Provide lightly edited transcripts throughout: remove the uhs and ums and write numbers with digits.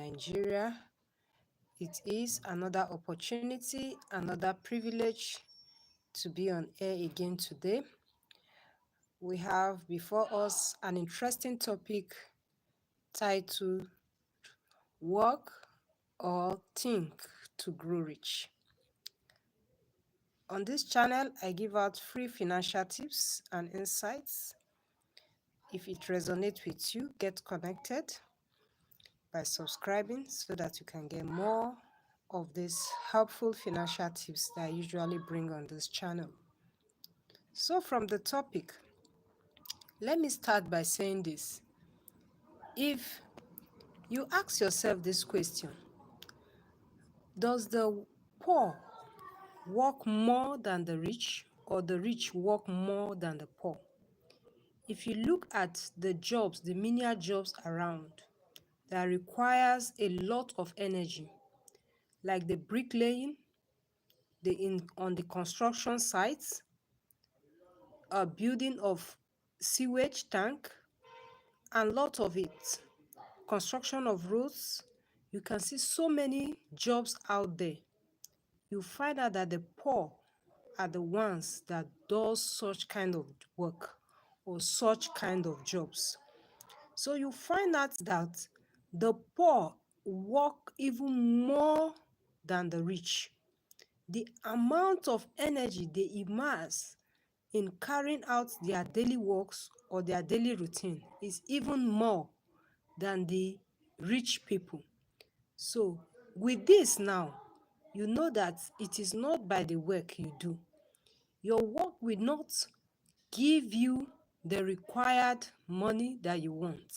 Nigeria. It is another opportunity, another privilege to be on air again today. We have before us an interesting topic titled Work or Think to Grow Rich. On this channel, I give out free financial tips and insights. If it resonates with you, get connected by subscribing so that you can get more of these helpful financial tips that I usually bring on this channel. So from the topic, let me start by saying this. If you ask yourself this question, does the poor work more than the rich, or the rich work more than the poor? If you look at the jobs, the menial jobs around that requires a lot of energy, like the bricklaying, on the construction sites, a building of sewage tank, and lot of it, construction of roads, you can see so many jobs out there. You find out that the poor are the ones that does such kind of work or such kind of jobs. So you find out that the poor work even more than the rich. The amount of energy they immerse in carrying out their daily works or their daily routine is even more than the rich people. So with this now, you know that it is not by the work you do. Your work will not give you the required money that you want.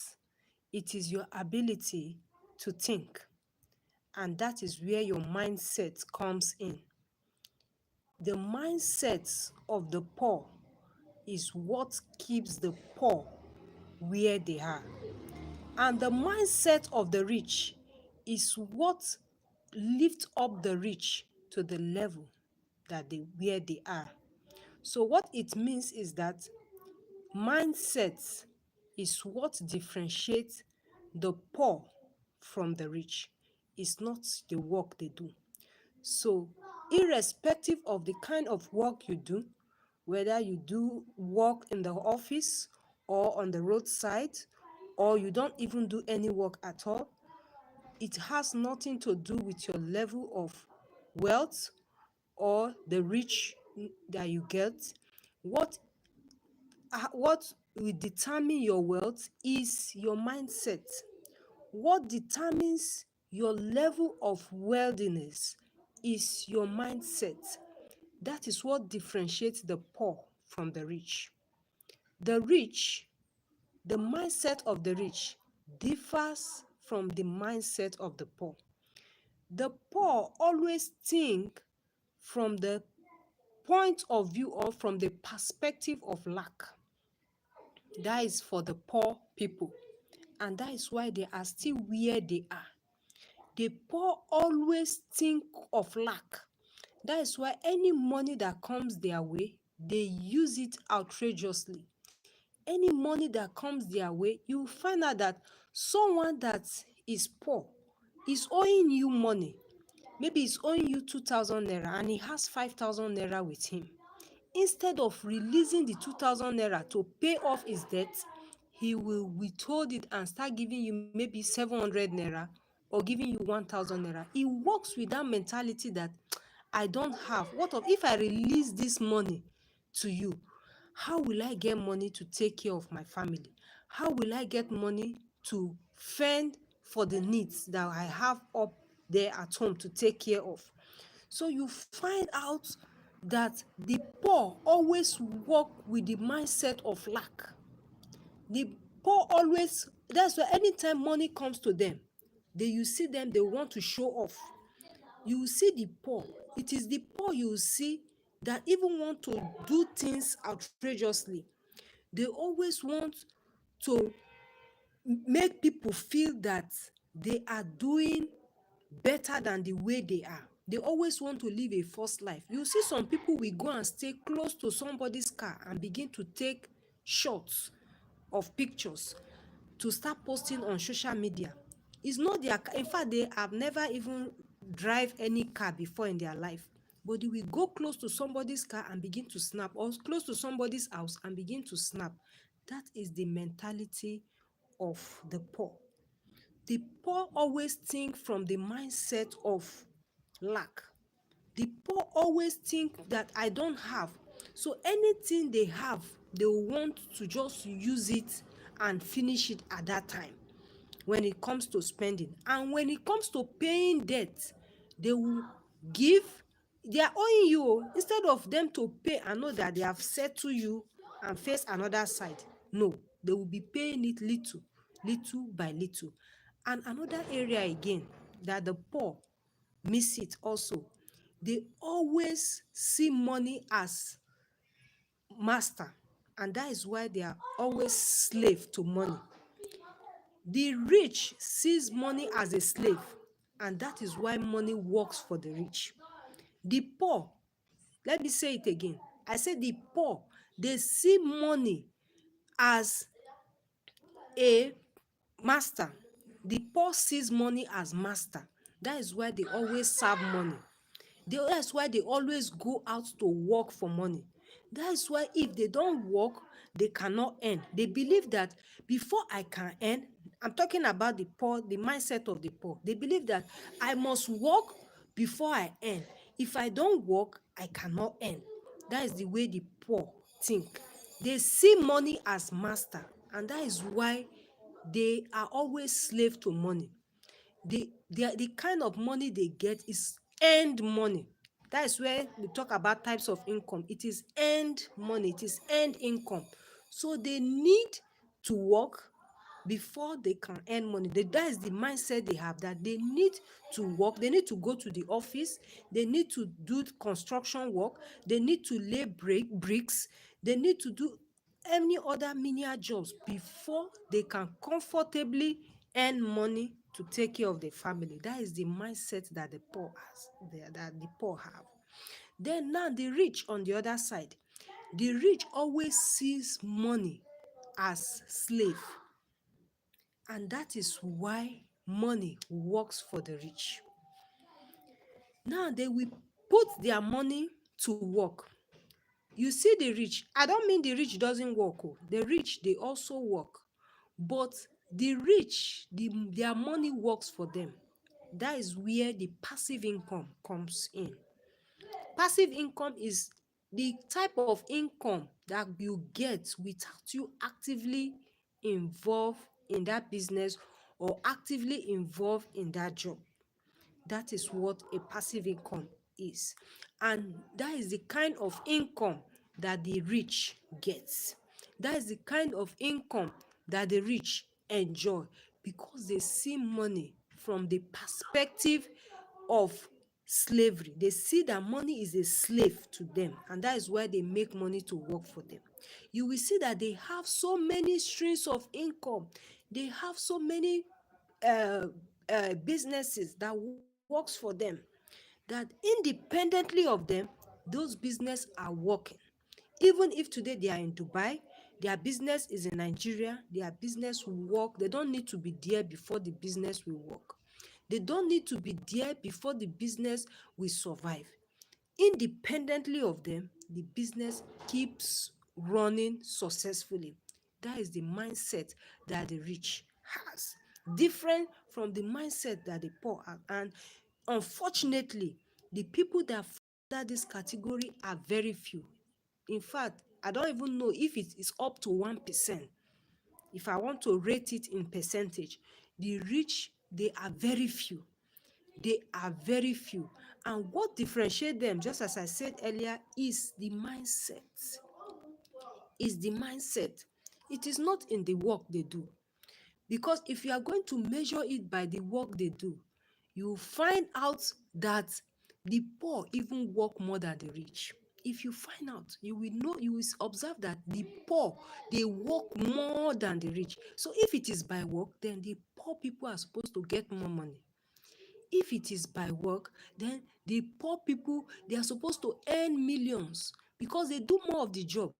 It is your ability to think. And that is where your mindset comes in. The mindset of the poor is what keeps the poor where they are. And the mindset of the rich is what lifts up the rich to the level that where they are. So what it means is that mindset is what differentiates the poor from the rich. It's not the work they do. So irrespective of the kind of work you do, whether you do work in the office or on the roadside, or you don't even do any work at all, it has nothing to do with your level of wealth or the rich that you get. What will determine your wealth is your mindset. What determines your level of wealthiness is your mindset. That is what differentiates the poor from the rich. The rich, the mindset of the rich differs from the mindset of the poor. The poor always think from the point of view or from the perspective of lack. That is for the poor people. And that is why they are still where they are. The poor always think of lack. That is why any money that comes their way, they use it outrageously. Any money that comes their way, you find out that someone that is poor is owing you money. Maybe he's owing you 2,000 naira and he has 5,000 naira with him. Instead of releasing the 2,000 naira to pay off his debt, he will withhold it and start giving you maybe 700 naira or giving you 1,000 naira. He works with that mentality that I don't have. What if I release this money to you? How will I get money to take care of my family? How will I get money to fend for the needs that I have up there at home to take care of? So you find out that the poor always work with the mindset of lack. The poor always, that's why anytime money comes to them, you see them, they want to show off. You will see the poor. It is the poor you will see that even want to do things outrageously. They always want to make people feel that they are doing better than the way they are. They always want to live a false life. You see some people will go and stay close to somebody's car and begin to take shots of pictures to start posting on social media. It's not their car. In fact, they have never even drive any car before in their life. But they will go close to somebody's car and begin to snap, or close to somebody's house and begin to snap. That is the mentality of the poor. The poor always think from the mindset of lack. The poor always think that I don't have. So anything they have, they want to just use it and finish it at that time when it comes to spending. And when it comes to paying debt, they will give, they are owing you instead of them to pay and know that they have settled you and face another side. No, they will be paying it little, little by little. And another area again that the poor miss it also, they always see money as master, and that is why they are always slave to money. The rich sees money as a slave, and that is why money works for the rich. The poor, let me say it again. I said the poor, they see money as a master. The poor sees money as master. That is why they always serve money. That's why they always go out to work for money. That's why if they don't work, they cannot earn. They believe that before I can earn, I'm talking about the poor, the mindset of the poor. They believe that I must work before I earn. If I don't work, I cannot earn. That is the way the poor think. They see money as master, and that is why they are always slave to money. The kind of money they get is earned money. That is where we talk about types of income. It is earned money, it is earned income. So they need to work before they can earn money. That is the mindset they have, that they need to work, they need to go to the office, they need to do construction work, they need to lay bricks, they need to do any other menial jobs before they can comfortably earn money to take care of the family. That is the mindset that the poor that the poor have. Then now the rich on the other side, the rich always sees money as slave, and that is why money works for the rich. Now they will put their money to work. You see the rich, I don't mean the rich doesn't work. Oh. The rich, they also work. But the rich, their money works for them. That is where the passive income comes in. Passive income is the type of income that you get without you actively involved in that business or actively involved in that job. That is what a passive income is. And that is the kind of income that the rich gets. That is the kind of income that the rich enjoy, because they see money from the perspective of slavery. They see that money is a slave to them, and that is why they make money to work for them. You will see that they have so many streams of income. They have so many uh, businesses that works for them, that independently of them, those businesses are working. Even if today they are in Dubai, their business is in Nigeria, their business will work. They don't need to be there before the business will work. They don't need to be there before the business will survive. Independently of them, the business keeps running successfully. That is the mindset that the rich has, different from the mindset that the poor have. And unfortunately, the people that fall under this category are very few. In fact, I don't even know if it is up to 1%. If I want to rate it in percentage, the rich, they are very few. They are very few. And what differentiates them, just as I said earlier, is the mindset. Is the mindset. It is not in the work they do. Because if you are going to measure it by the work they do, you will find out that the poor even work more than the rich. If you find out, you will know, you will observe that the poor, they work more than the rich. So if it is by work, then the poor people are supposed to get more money. If it is by work, then the poor people, they are supposed to earn millions because they do more of the job.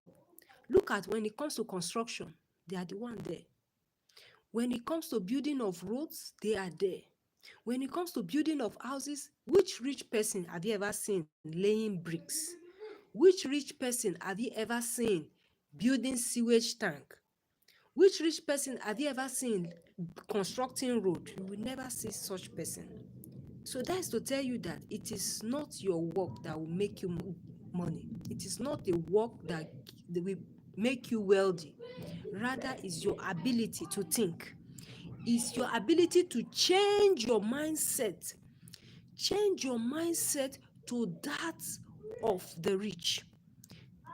Look at when it comes to construction, they are the one there. When it comes to building of roads, they are there. When it comes to building of houses, which rich person have you ever seen laying bricks? Which rich person have you ever seen building sewage tank? Which rich person have you ever seen constructing road? You will never see such person. So that is to tell you that it is not your work that will make you money. It is not the work that will make you wealthy. Rather, is your ability to think. Is your ability to change your mindset. Change your mindset to that of the rich.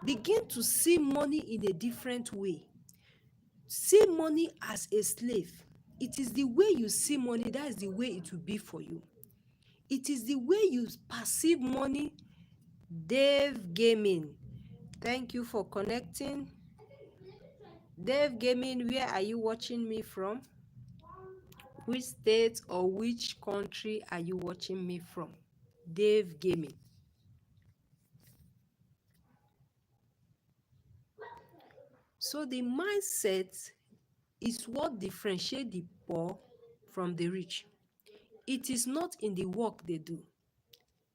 Begin to see money in a different way. See money as a slave. It is the way you see money, that is the way it will be for you. It is the way you perceive money. Dave Gaming, thank you for connecting. Dave Gaming, where are you watching me from? Which state or which country are you watching me from? Dave Gaming. So the mindset is what differentiates the poor from the rich. It is not in the work they do,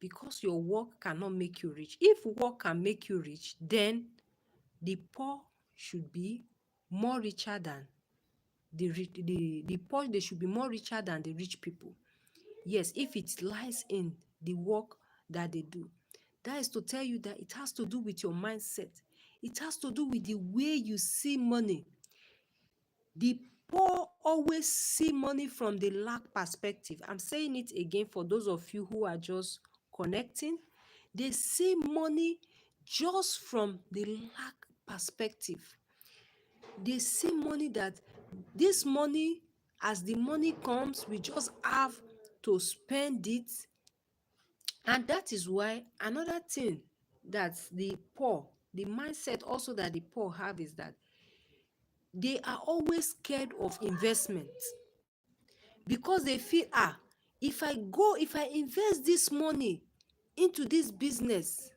because your work cannot make you rich. If work can make you rich, then the poor should be more richer than the rich. The poor, they should be more richer than the rich people. Yes, if it lies in the work that they do. That is to tell you that it has to do with your mindset. It has to do with the way you see money. The poor always see money from the lack perspective. I'm saying it again for those of you who are just connecting. They see money just from the lack perspective. They see money that this money, as the money comes, we just have to spend it. And that is why another thing that the poor, the mindset also that the poor have, is that they are always scared of investment, because they feel, if I invest this money into this business,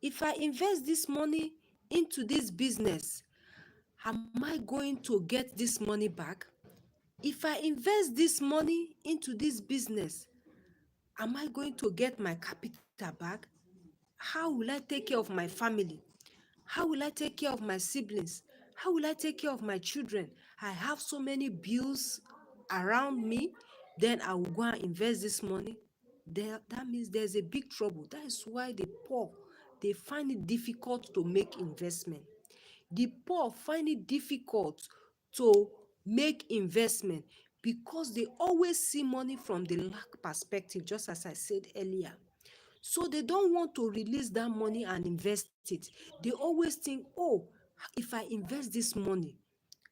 if I invest this money into this business, am I going to get this money back? If I invest this money into this business, am I going to get my capital back? How will I take care of my family? How will I take care of my siblings? How will I take care of my children? I have so many bills around me. Then I will go and invest this money. That means there's a big trouble. That is why the poor, they find it difficult to make investment. The poor find it difficult to make investment because they always see money from the lack perspective, just as I said earlier. So they don't want to release that money and invest it. They always think, oh, if I invest this money,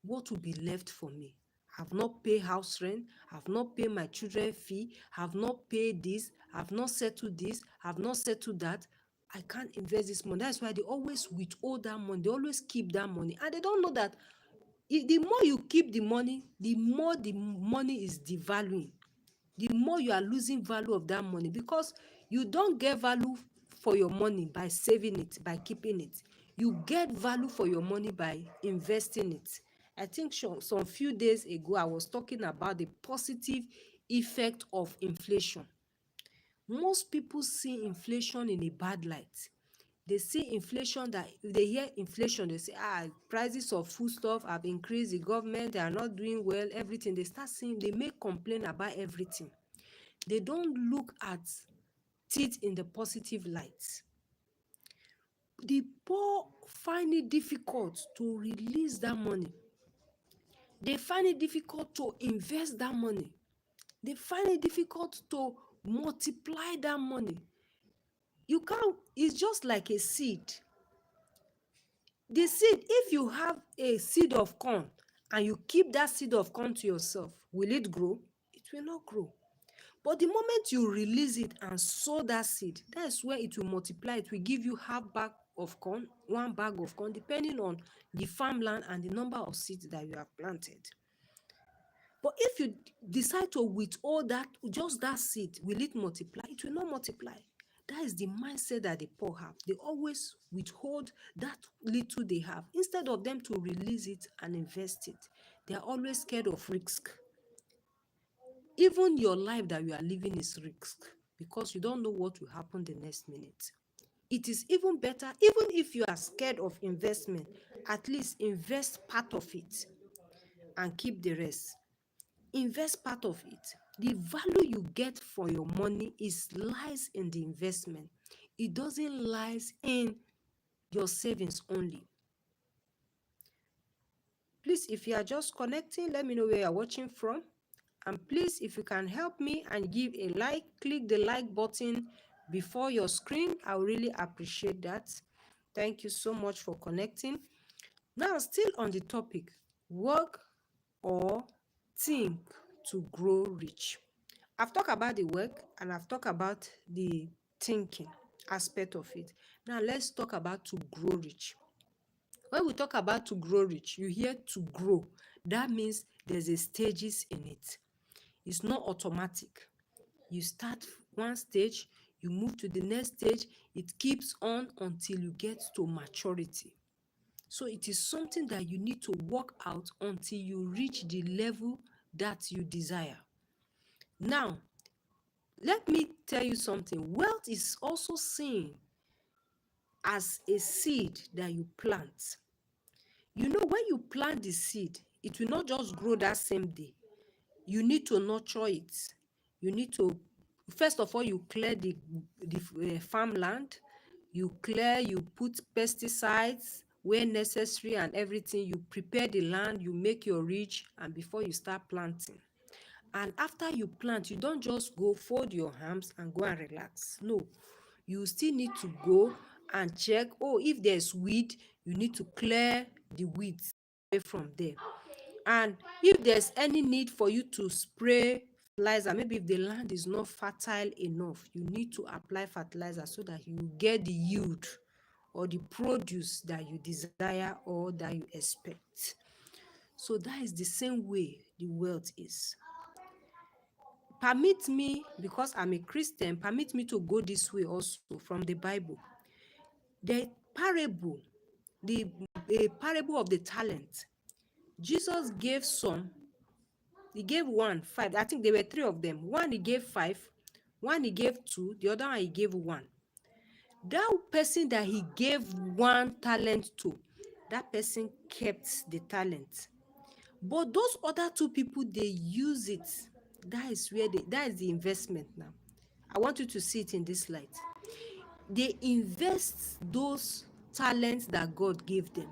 what will be left for me? I've not paid house rent, I've not paid my children fee, I've not paid this, I've not settled this, I've not settled that. I can't invest this money. That's why they always withhold that money. They always keep that money. And they don't know that the more you keep the money, the more the money is devaluing. The more you are losing value of that money, because you don't get value for your money by saving it, by keeping it. You get value for your money by investing it. I think some few days ago I was talking about the positive effect of inflation. Most people see inflation in a bad light. They see inflation, that if they hear inflation, they say, prices of foodstuff have increased, the government, they are not doing well, everything. They start seeing, they make complaint about everything. They don't look at it in the positive light. The poor find it difficult to release that money. They find it difficult to invest that money. They find it difficult to multiply that money. You can't, it's just like a seed. The seed, if you have a seed of corn and you keep that seed of corn to yourself, will it grow? It will not grow. But the moment you release it and sow that seed, that's where it will multiply. It will give you half bag of corn, 1 bag of corn, depending on the farmland and the number of seeds that you have planted. But if you decide to withhold that, just that seed, will it multiply? It will not multiply. That is the mindset that the poor have. They always withhold that little they have. Instead of them to release it and invest it, they are always scared of risk. Even your life that you are living is risk, because you don't know what will happen the next minute. It is even better, even if you are scared of investment, at least invest part of it and keep the rest. Invest part of it. The value you get for your money lies in the investment. It doesn't lies in your savings only. Please, if you are just connecting, let me know where you're watching from. And please, if you can help me and give a like, click the like button before your screen. I will really appreciate that. Thank you so much for connecting. Now, still on the topic, work or think to grow rich. I've talked about the work and I've talked about the thinking aspect of it. Now, let's talk about to grow rich. When we talk about to grow rich, you hear to grow. That means there's a stages in it. It's not automatic. You start one stage, you move to the next stage, it keeps on until you get to maturity. So it is something that you need to work out until you reach the level that you desire. Now, let me tell you something. Wealth is also seen as a seed that you plant. You know, when you plant the seed, it will not just grow that same day. You need to nurture it. You need to, first of all, you clear the farmland. You clear, you put pesticides where necessary and everything. You prepare the land, you make your ridge, and before you start planting. And after you plant, you don't just go fold your arms and go and relax. No, you still need to go and check. Oh, if there's weed, you need to clear the weeds away from there. And if there's any need for you to spray fertilizer, maybe if the land is not fertile enough, you need to apply fertilizer so that you get the yield or the produce that you desire or that you expect. So that is the same way the wealth is. Permit me, because I'm a Christian, permit me to go this way also from the Bible. The parable, the a parable of the talent. Jesus gave some. He gave one, five. I think there were three of them. One he gave five, one he gave two, the other one he gave one. That person that he gave one talent to, that person kept the talent. But those other two people, they use it. That is the investment now. I want you to see it in this light. They invest those talents that God gave them,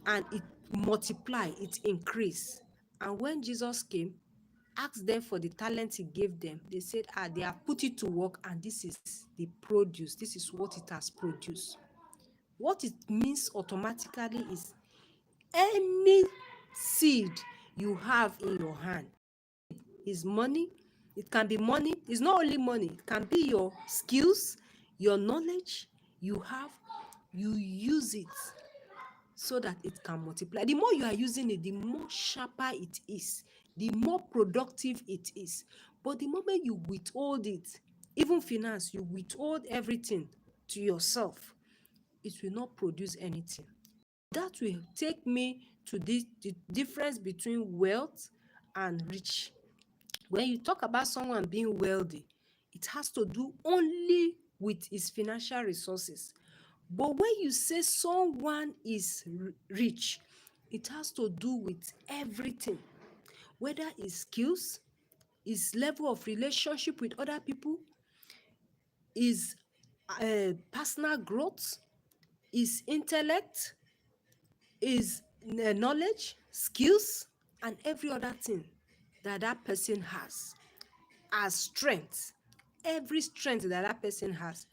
and it multiply, it increase. And when Jesus came, asked them for the talent he gave them, they said, they have put it to work, and this is the produce. This is what it has produced. What it means automatically is any seed you have in your hand is money. It can be money. It's not only money. It can be your skills, your knowledge you have. You use it so that it can multiply. The more you are using it, the more sharper it is, the more productive it is. But the moment you withhold it, even finance, you withhold everything to yourself, it will not produce anything. That will take me to the difference between wealth and rich. When you talk about someone being wealthy, it has to do only with his financial resources. But when you say someone is rich, it has to do with everything, whether his skills, his level of relationship with other people, his personal growth, his intellect, his knowledge, skills, and every other thing that that person has as strength. Every strength that that person has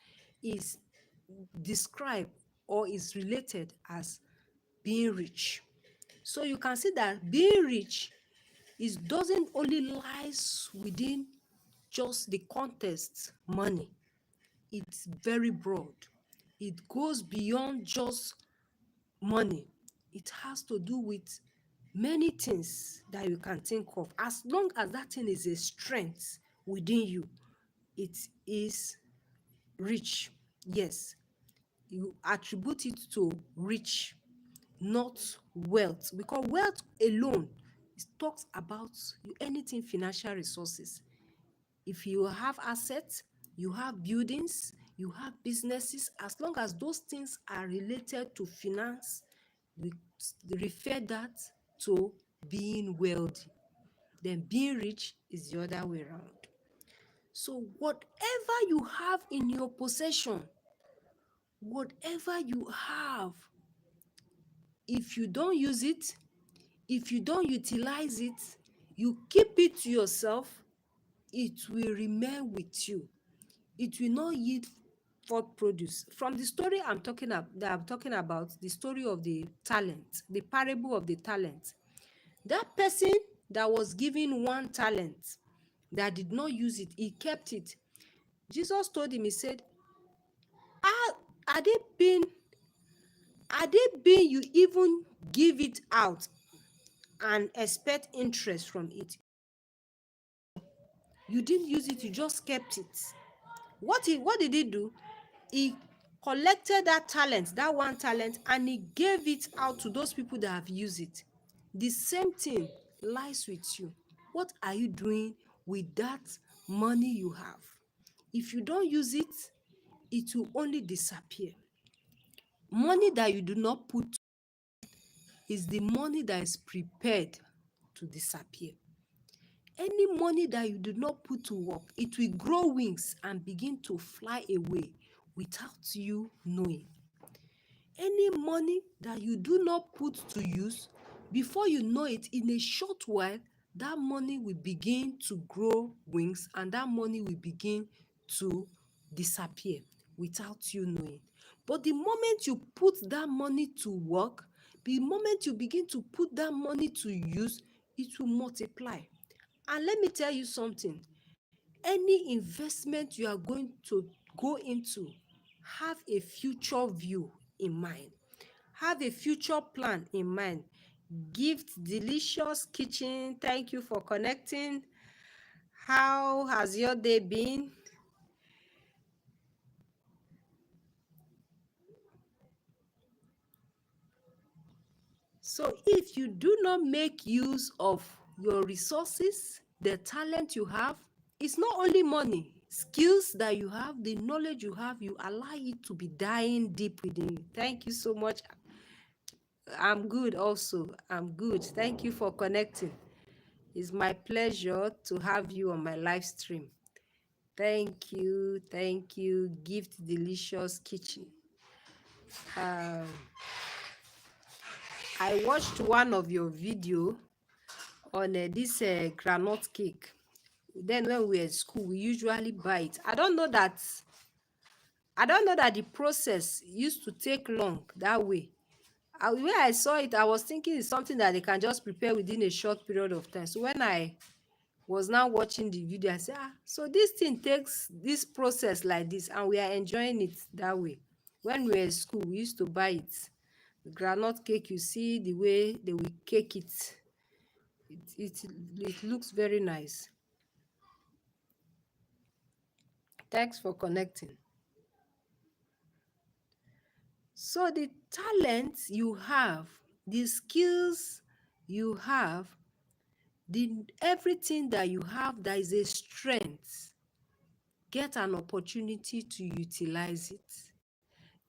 is described or is related as being rich. So you can see that being rich doesn't only lies within just the context money. It's very broad. It goes beyond just money. It has to do with many things that you can think of. As long as that thing is a strength within you, it is rich. Yes, you attribute it to rich, not wealth, because wealth alone, it talks about anything financial resources. If you have assets, you have buildings, you have businesses, as long as those things are related to finance, we refer that to being wealthy. Then being rich is the other way around. So whatever you have in your possession, whatever you have, if you don't use it, if you don't utilize it, you keep it to yourself, it will remain with you. It will not yield forth produce. From the story I'm talking about, the story of the talent, the parable of the talent. That person that was given one talent, that did not use it, he kept it. Jesus told him, he said, are, are they being you even give it out and expect interest from it? You didn't use it, you just kept it. What did he do? He collected that talent, that one talent, and he gave it out to those people that have used it. The same thing lies with you. What are you doing with that money you have? If you don't use it, it will only disappear. Money that you do not put is the money that is prepared to disappear. Any money that you do not put to work, it will grow wings and begin to fly away without you knowing. Any money that you do not put to use, before you know it, in a short while, that money will begin to grow wings and that money will begin to disappear without you knowing. But the moment you put that money to work, the moment you begin to put that money to use, it will multiply. And let me tell you something, any investment you are going to go into, have a future view in mind. Have a future plan in mind. Gift Delicious Kitchen, thank you for connecting. How has your day been? So if you do not make use of your resources, the talent you have, it's not only money, skills that you have, the knowledge you have, you allow it to be dying deep within you. Thank you so much. I'm good also. I'm good. Thank you for connecting. It's my pleasure to have you on my live stream. Thank you. Thank you. Gift Delicious Kitchen. Um, I watched one of your video on this granite cake. Then when we were in school, we usually buy it. I don't know that the process used to take long that way. When I saw it, I was thinking it's something that they can just prepare within a short period of time. So when I was now watching the video, I said, so this thing takes this process like this, and we are enjoying it that way. When we were in school, we used to buy it. The groundnut cake, you see the way they will cake it. It looks very nice. Thanks for connecting. So the talents you have, the skills you have, everything that you have that is a strength, get an opportunity to utilize it.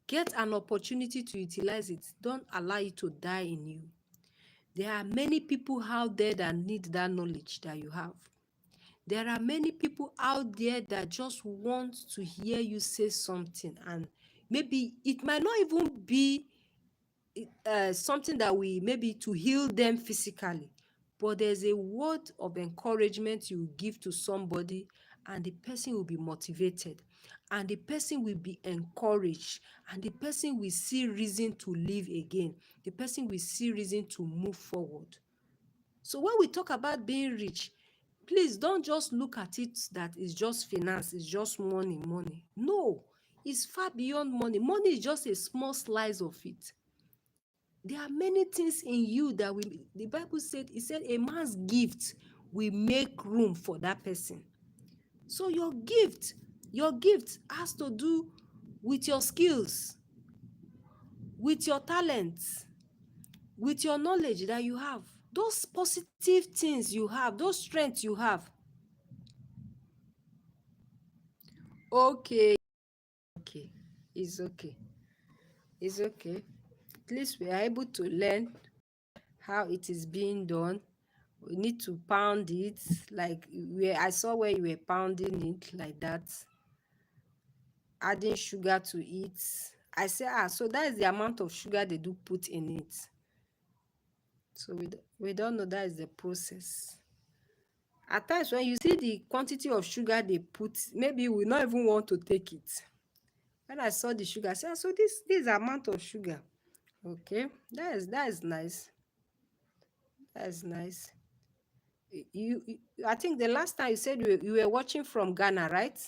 Get an opportunity to utilize it. Don't allow it to die in you. There are many people out there that need that knowledge that you have. There are many people out there that just want to hear you say something, and maybe it might not even be something that we maybe to heal them physically, but there's a word of encouragement you give to somebody, and the person will be motivated, and the person will be encouraged, and the person will see reason to live again. The person will see reason to move forward. So when we talk about being rich, please don't just look at it that it's just finance, it's just money, money. No, it's far beyond money. Money is just a small slice of it. There are many things in you that will, the Bible said, it said a man's gift will make room for that person. So your gift, Your gift has to do with your skills, with your talents, with your knowledge that you have. Those positive things you have, those strengths you have. Okay, okay, it's okay, it's okay. At least we are able to learn how it is being done. We need to pound it like where I saw where you were pounding it like that, adding sugar to it. I say, so that is the amount of sugar they do put in it. So we don't know that is the process. At times when you see the quantity of sugar they put, maybe you will not even want to take it. When I saw the sugar, I said, so this amount of sugar. Okay, that is nice. That is nice. I think the last time you said you were watching from Ghana, right?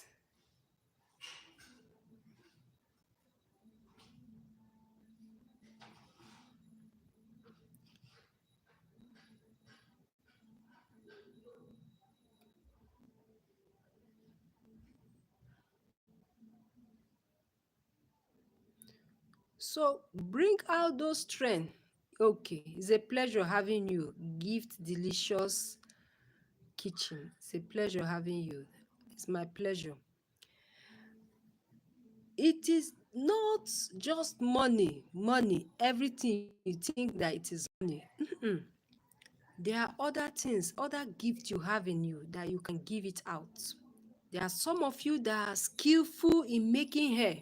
So bring out those strengths. Okay, it's a pleasure having you. Gift Delicious Kitchen. It's a pleasure having you. It's my pleasure. It is not just money, everything you think that it is money. There are other things, other gifts you have in you that you can give it out. There are some of you that are skillful in making hair.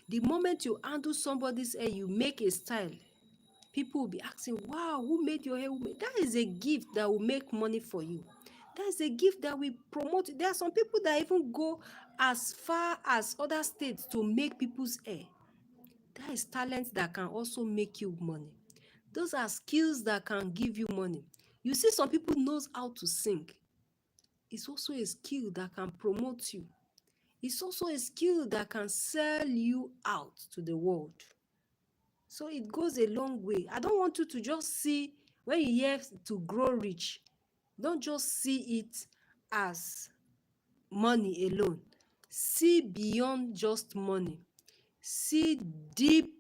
The moment you handle somebody's hair, you make a style. People will be asking, wow, who made your hair? That is a gift that will make money for you. That is a gift that will promote. There are some people that even go as far as other states to make people's hair. That is talent that can also make you money. Those are skills that can give you money. You see, some people knows how to sing. It's also a skill that can promote you. It's also a skill that can sell you out to the world. So it goes a long way. I don't want you to just see, when you hear to grow rich, don't just see it as money alone. See beyond just money. See deep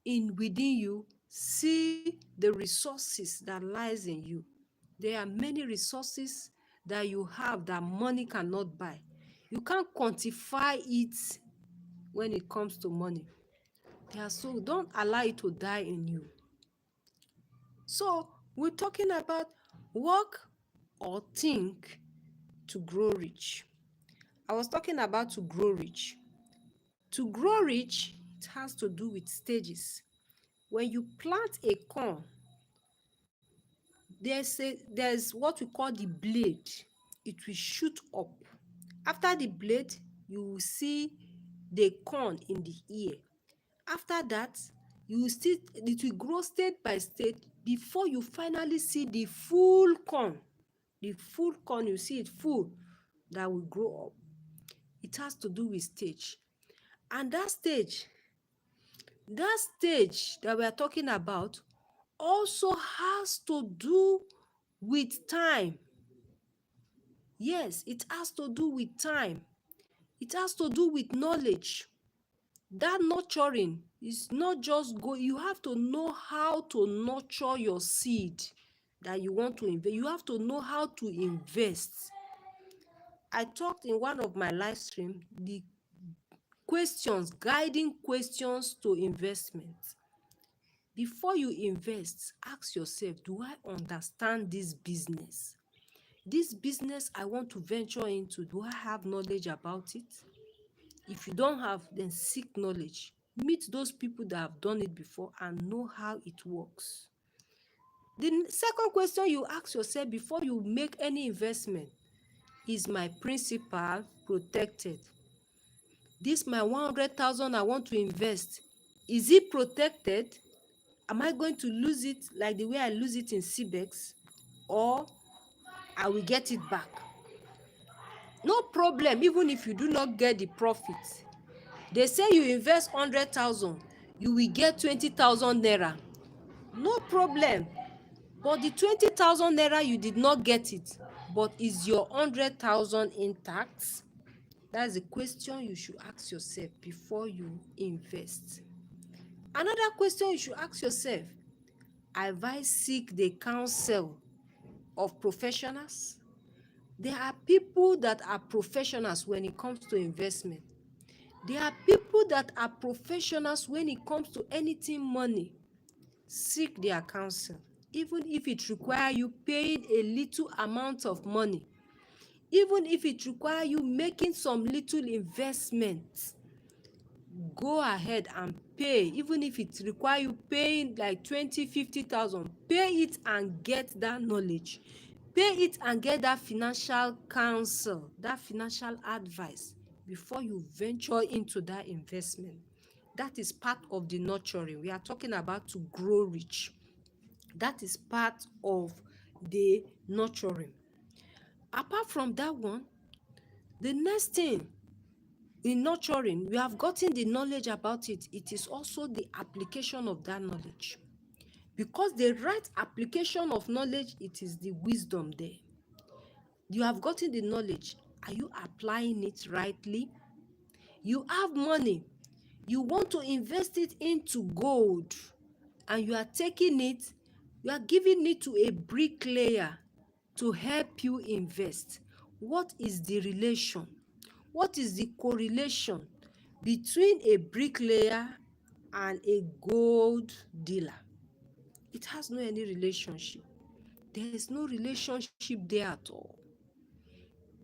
in within you. See the resources that lies in you. There are many resources that you have that money cannot buy. You can't quantify it when it comes to money. So don't allow it to die in you. So we're talking about work or think to grow rich. I was talking about to grow rich. To grow rich, it has to do with stages. When you plant a corn, there's what we call the blade. It will shoot up. After the blade, you will see the corn in the ear. After that, it will grow state by state before you finally see the full corn. The full corn, you see it full, that will grow up. It has to do with stage. And that stage that we are talking about also has to do with time. Yes, it has to do with time. It has to do with knowledge. That nurturing is not just you have to know how to nurture your seed that you want to invest. You have to know how to invest. I talked in one of my live stream the guiding questions to investment. Before you invest, ask yourself, do I understand this business? This business I want to venture into, do I have knowledge about it? If you don't have, then seek knowledge. Meet those people that have done it before and know how it works. The second question you ask yourself before you make any investment, is my principal protected? This my 100,000 I want to invest, is it protected? Am I going to lose it like the way I lose it in CBEX, or I will get it back? No problem, even if you do not get the profit. They say you invest 100,000, you will get 20,000 naira. No problem. But the 20,000 naira, you did not get it. But is your 100,000 intact? That's the question you should ask yourself before you invest. Another question you should ask yourself: have I seek the counsel of professionals? There are people that are professionals when it comes to investment. There are people that are professionals when it comes to anything money. Seek their counsel, even if it require you paying a little amount of money, even if it require you making some little investment. Go ahead and pay, even if it require you paying like 20, 50,000. Pay it and get that knowledge. Pay it and get that financial counsel, that financial advice before you venture into that investment. That is part of the nurturing. We are talking about to grow rich. That is part of the nurturing. Apart from that one, the next thing in nurturing, we have gotten the knowledge about it. It is also the application of that knowledge. Because the right application of knowledge, it is the wisdom there. You have gotten the knowledge. Are you applying it rightly? You have money. You want to invest it into gold, and you are taking it, you are giving it to a bricklayer to help you invest. What is the relation? What is the correlation between a bricklayer and a gold dealer? It has no any relationship. There is no relationship there at all.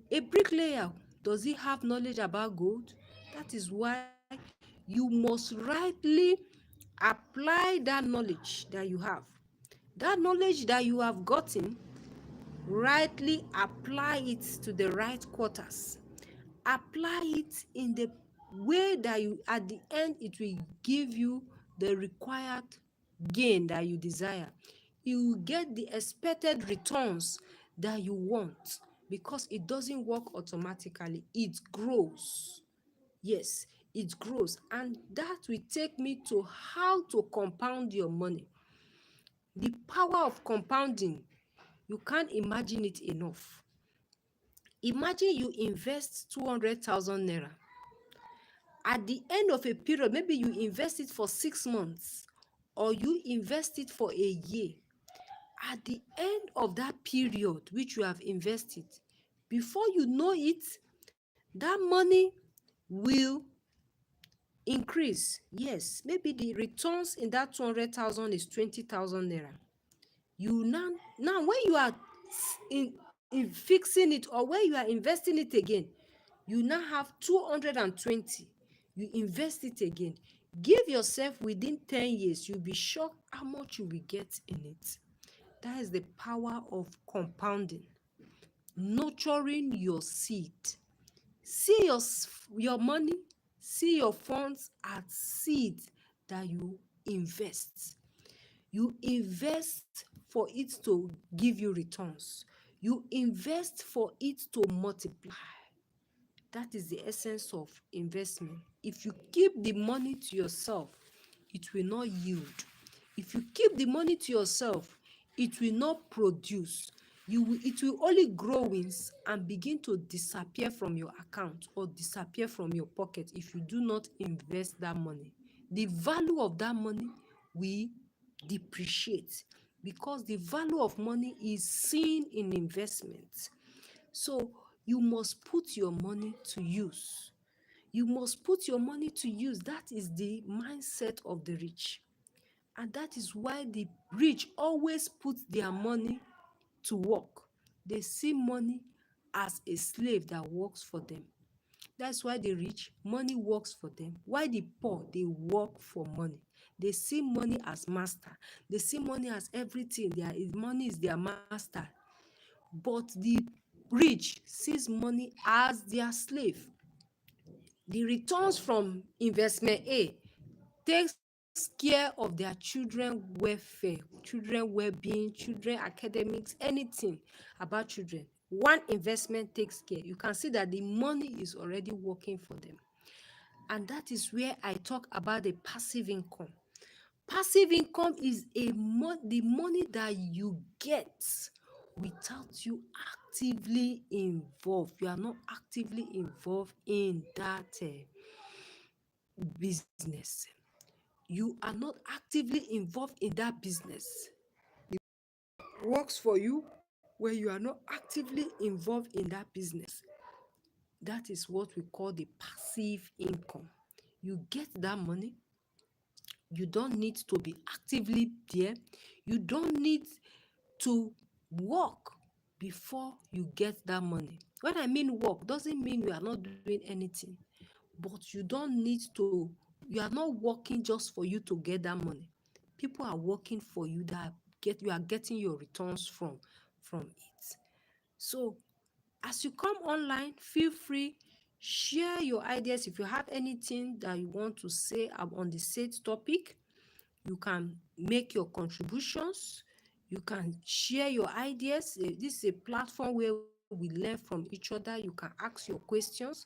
A bricklayer, does he have knowledge about gold? That is why you must rightly apply that knowledge that you have. That knowledge that you have gotten, rightly apply it to the right quarters. Apply it in the way that you, at the end, it will give you the required gain that you desire. You will get the expected returns that you want, because it doesn't work automatically. It grows. Yes, it grows. And that will take me to how to compound your money. The power of compounding, you can't imagine it enough. Imagine you invest 200,000 naira. At the end of a period, maybe you invest it for 6 months, or you invest it for a year. At the end of that period which you have invested, before you know it, that money will increase. Yes, maybe the returns in that 200,000 is 20,000 naira. You now when you are in fixing it, or when you are investing it again, you now have 220. You invest it again. Give yourself within 10 years, you'll be shocked how much you will get in it. That is the power of compounding. Nurturing your seed. See your money, see your funds as seed that you invest. You invest for it to give you returns. You invest for it to multiply. That is the essence of investment. If you keep the money to yourself, it will not yield. If you keep the money to yourself, it will not produce. It will only grow wings and begin to disappear from your account or disappear from your pocket if you do not invest that money. The value of that money will depreciate, because the value of money is seen in investment. So you must put your money to use. You must put your money to use. That is the mindset of the rich. And that is why the rich always put their money to work. They see money as a slave that works for them. That's why the rich, money works for them. Why the poor, they work for money. They see money as master. They see money as everything. Money is their master. But the rich sees money as their slave. The returns from investment A takes care of their children welfare, children well-being, children academics, anything about children. One investment takes care. You can see that the money is already working for them. And that is where I talk about the passive income. Passive income is the money that you get without you actively involved. You are not actively involved in that business. You are not actively involved in that business. Works for you when you are not actively involved in that business. That is what we call the passive income. You get that money. You don't need to be actively there. You don't need to work before you get that money. When I mean work, doesn't mean you are not doing anything, but you don't need to, you are not working just for you to get that money. People are working for you, that you are getting your returns from it. So as you come online, feel free, share your ideas. If you have anything that you want to say on the said topic, you can make your contributions. You can share your ideas. This is a platform where we learn from each other. You can ask your questions.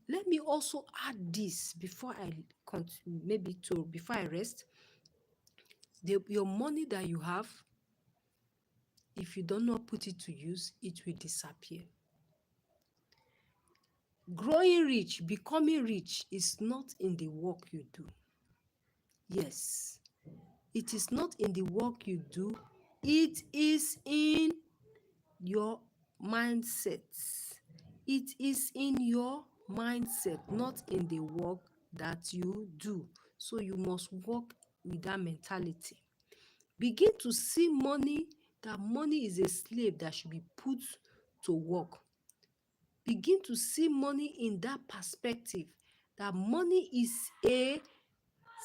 Let me also add this before I continue, before I rest. Your money that you have, if you do not put it to use, it will disappear. Growing rich, becoming rich is not in the work you do. Yes, it is not in the work you do. It is in your mindset. It is in your mindset, not in the work that you do. So you must work with that mentality. Begin to see money, that money is a slave that should be put to work. Begin to see money in that perspective, that money is a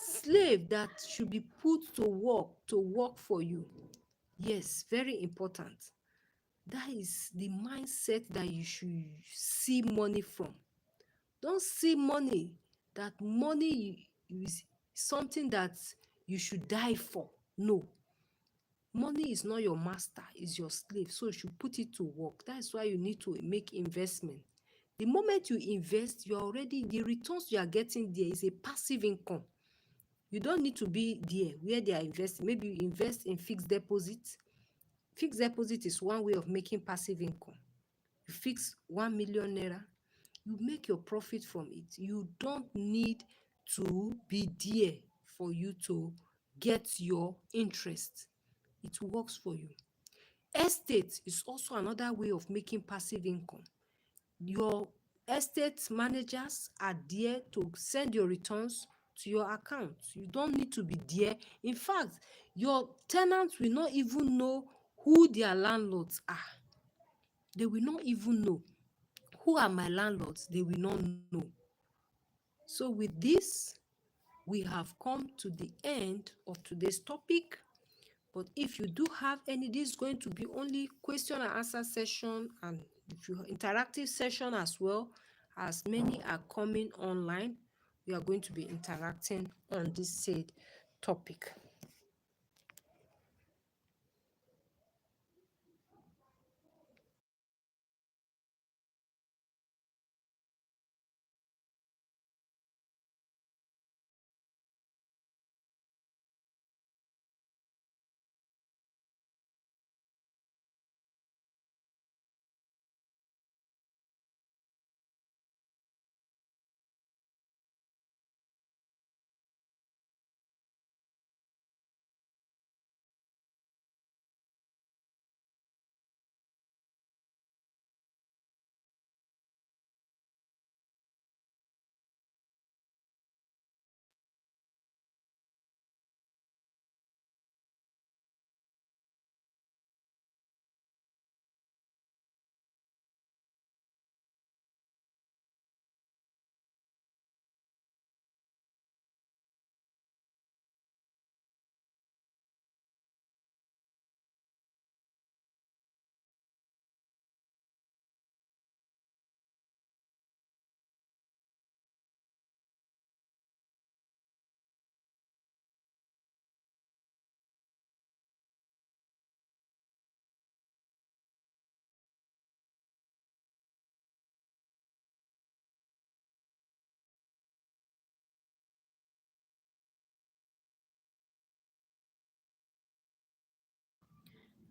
slave that should be put to work for you. Yes, very important. That is the mindset that you should see money from. Don't see money that money is something that you should die for. No. Money is not your master, it's your slave. So you should put it to work. That's why you need to make investment. The moment you invest, the returns you are getting there is a passive income. You don't need to be there where they are investing. Maybe you invest in fixed deposit. Fixed deposit is one way of making passive income. You fix 1 million naira, you make your profit from it. You don't need to be there for you to get your interest. It works for you. Estate is also another way of making passive income. Your estate managers are there to send your returns to your account. You don't need to be there. In fact, your tenants will not even know who their landlords are. They will not even know. Who are my landlords? They will not know. So with this, we have come to the end of today's topic. But if you do have any, this is going to be only question and answer session, and if you interactive session as well, as many are coming online, we are going to be interacting on this said topic.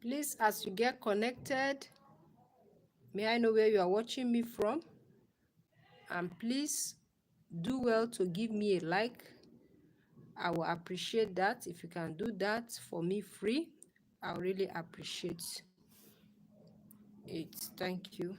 Please, as you get connected, May I know where you are watching me from? And please do well to give me a like. I will appreciate that. If you can do that for me free, I'll really appreciate it. Thank you.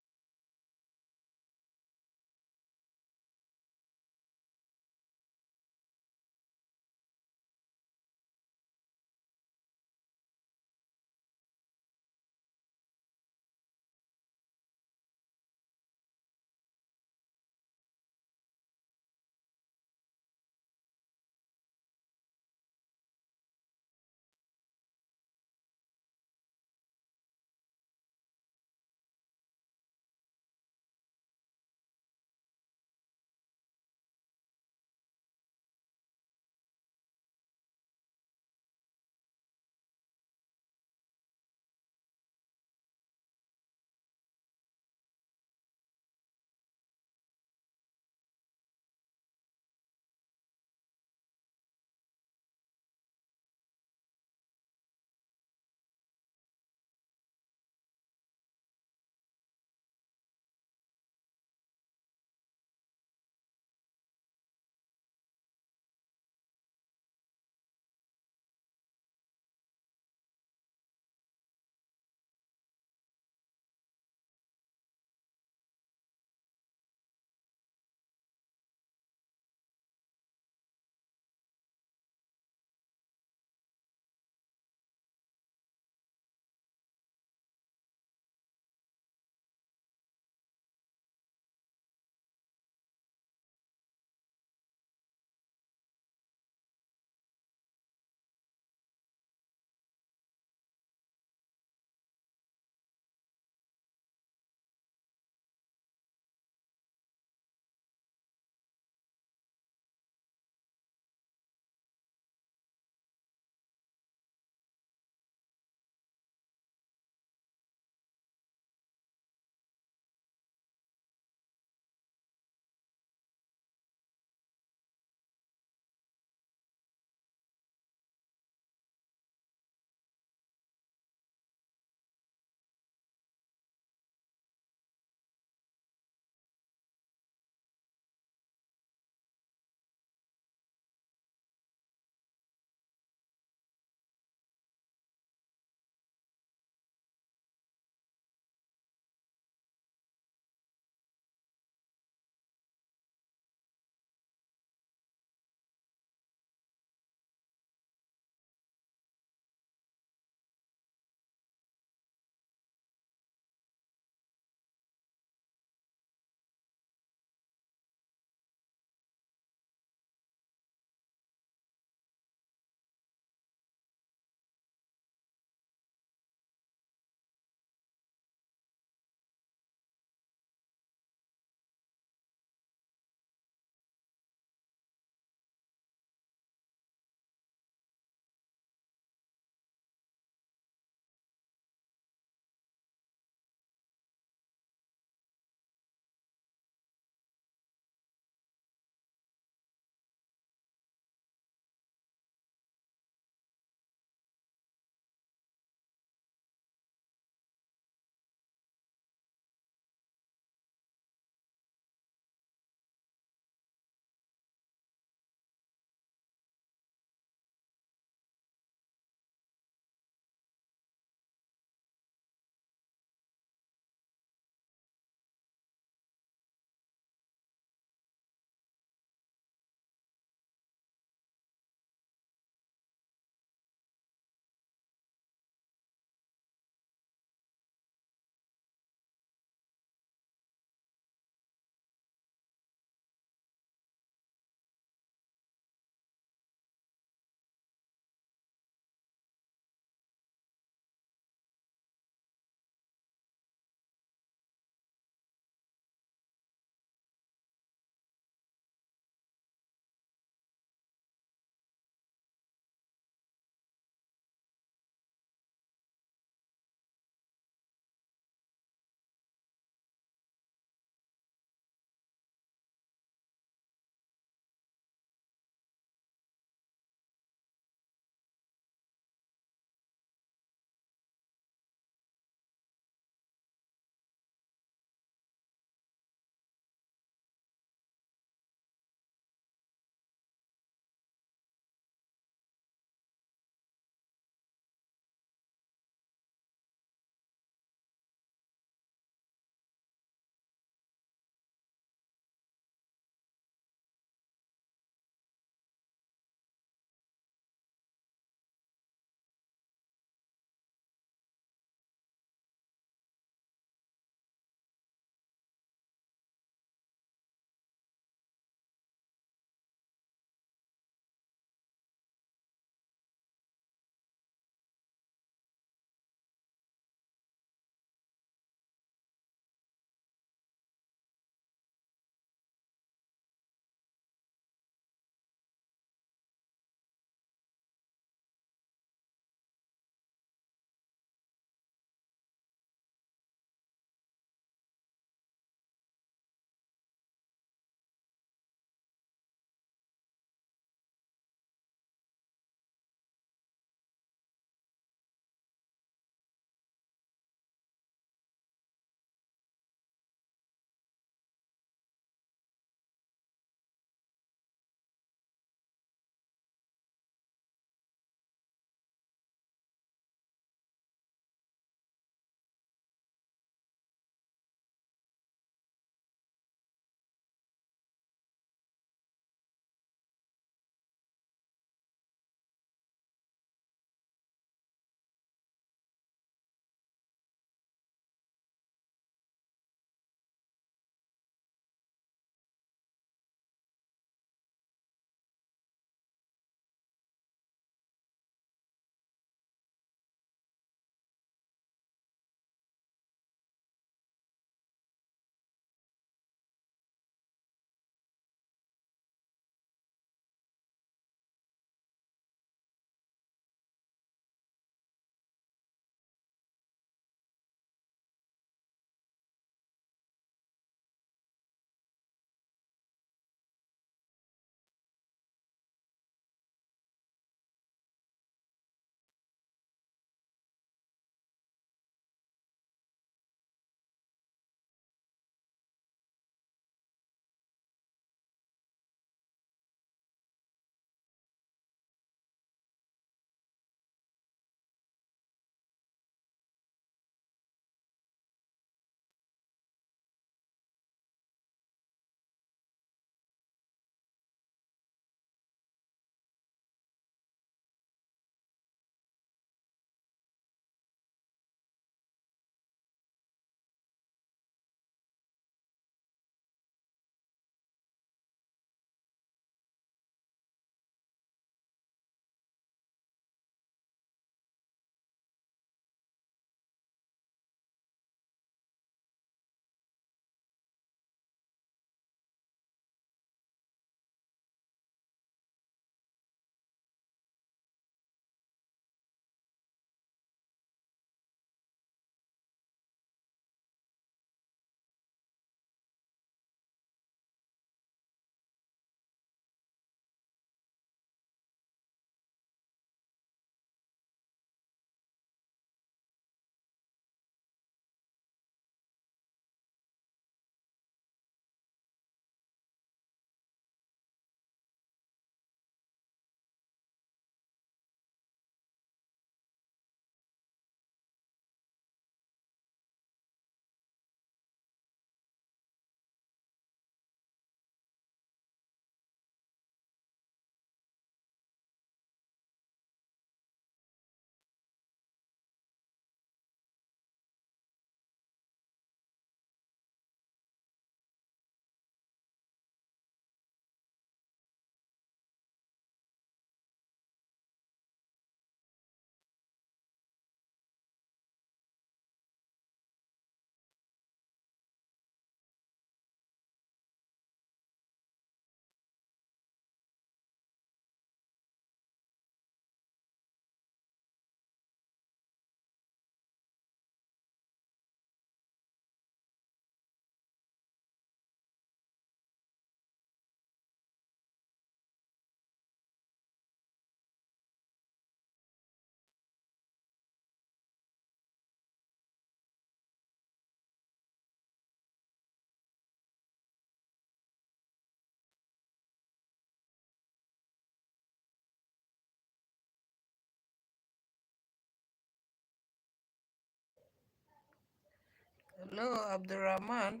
Hello, Abdurrahman.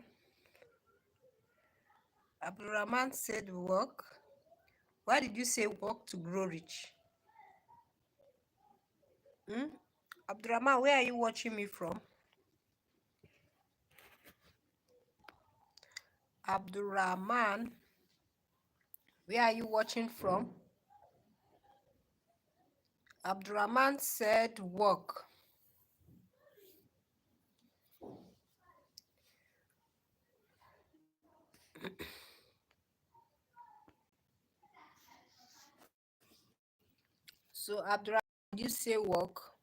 Abdurrahman said work. Why did you say work to grow rich? Hmm? Abdurrahman, where are you watching me from? Abdurrahman, where are you watching from? Abdurrahman said work. So Abdurrahman, did you say work?